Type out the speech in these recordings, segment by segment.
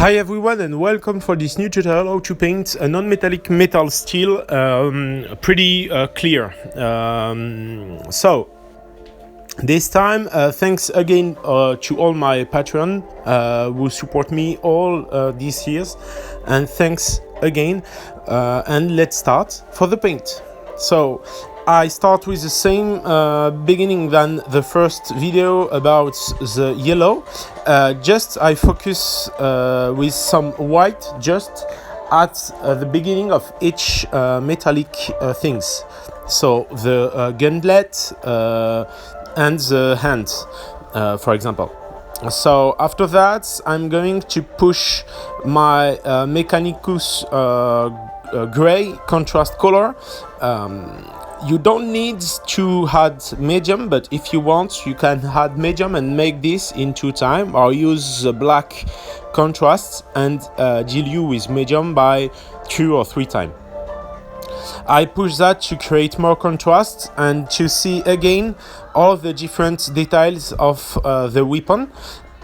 Hi everyone and welcome for this new tutorial how to paint a non-metallic metal steel pretty clear. So this time thanks again to all my Patreon who support me all these years, and thanks again, and let's start for the paint. So I start with the same beginning than the first video about the yellow. Just I focus with some white just at the beginning of each metallic things. So the gauntlet and the hand, for example. So after that, I'm going to push my Mechanicus gray contrast color. You don't need to add medium, but if you want, you can add medium and make this in 2 times, or use the black contrast and dilute with medium by 2 or 3 times. I push that to create more contrast and to see again all the different details of the weapon.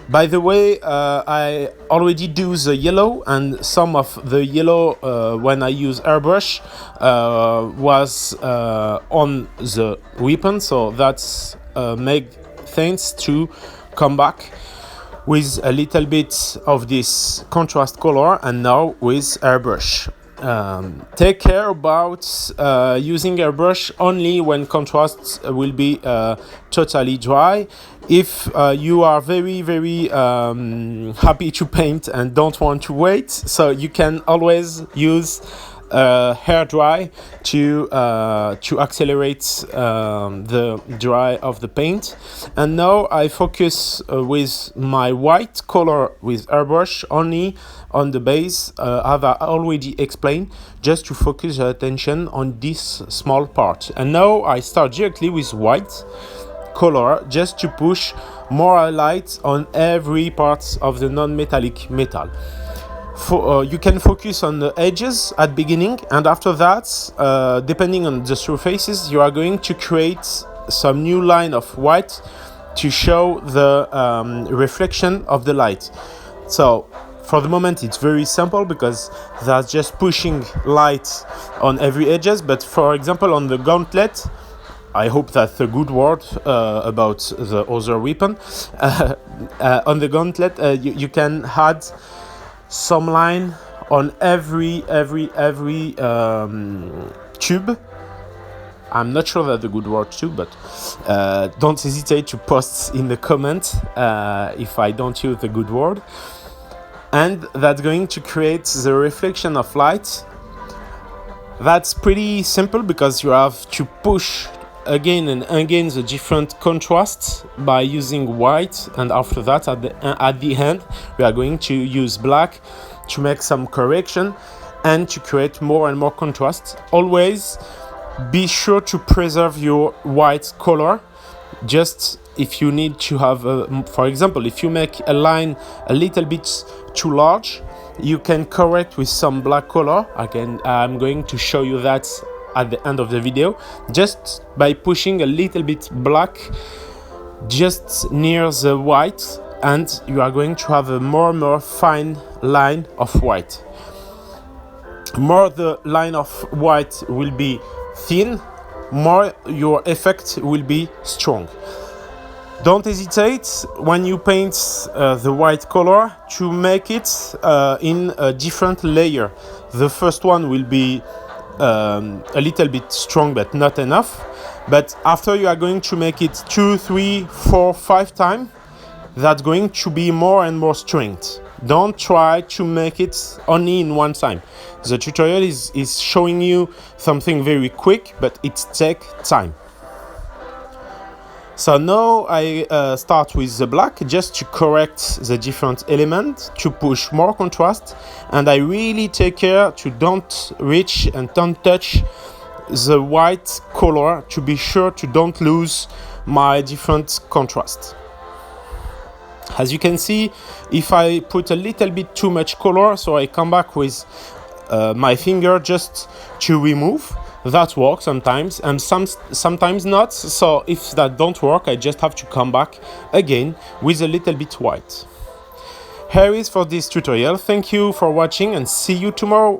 By the way, I already do the yellow, and some of the yellow when I use airbrush was on the weapon, so that's make things to come back with a little bit of this contrast color, and now with airbrush. Take care about using airbrush only when contrast will be totally dry. If you are very happy to paint and don't want to wait, so you can always use hair dry to accelerate the dry of the paint. And now I focus with my white color with airbrush only on the base, as I already explained, just to focus your attention on this small part. And now I start directly with white color just to push more light on every part of the non-metallic metal. You can focus on the edges at beginning, and after that, depending on the surfaces, you are going to create some new line of white to show the reflection of the light. So for the moment it's very simple because that's just pushing light on every edges, but for example on the gauntlet, I hope that's a good word about the other weapon, on the gauntlet you can add some line on every tube. I'm not sure that's a good word too, but don't hesitate to post in the comment if I don't use the good word. And that's going to create the reflection of light. That's pretty simple because you have to push again and again the different contrasts by using white, and after that at the end we are going to use black to make some correction and to create more and more contrast. Always be sure to preserve your white color. Just if you need to have for example, if you make a line a little bit too large, you can correct with some black color. Again, I'm going to show you that at the end of the video, just by pushing a little bit black just near the white, and you are going to have a more fine line of white. More the line of white will be thin, more your effect will be strong. Don't hesitate when you paint the white color to make it in a different layer. The first one will be a little bit strong but not enough, but after you are going to make it 2, 3, 4, 5 times, that's going to be more and more strength. Don't try to make it only in 1 time. The tutorial is showing you something very quick, but it takes time. So now I start with the black just to correct the different elements, to push more contrast, and I really take care to don't reach and don't touch the white color to be sure to don't lose my different contrast. As you can see, if I put a little bit too much color, so I come back with my finger just to remove. That works sometimes, and sometimes not. So if that don't work, I just have to come back again with a little bit white. here is for this tutorial. Thank you for watching and see you tomorrow.